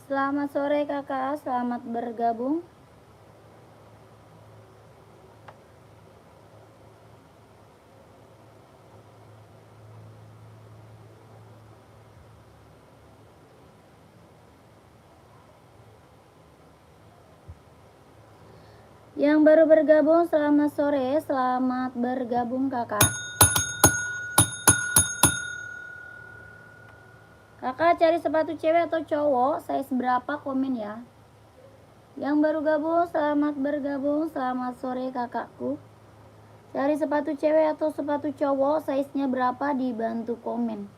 Selamat sore kakak, selamat bergabung. Yang baru bergabung selamat sore, selamat bergabung kakak. Kakak cari sepatu cewek atau cowok, size berapa komen ya. Yang baru gabung selamat bergabung, selamat sore kakakku. Cari sepatu cewek atau sepatu cowok, size nya berapa dibantu komen.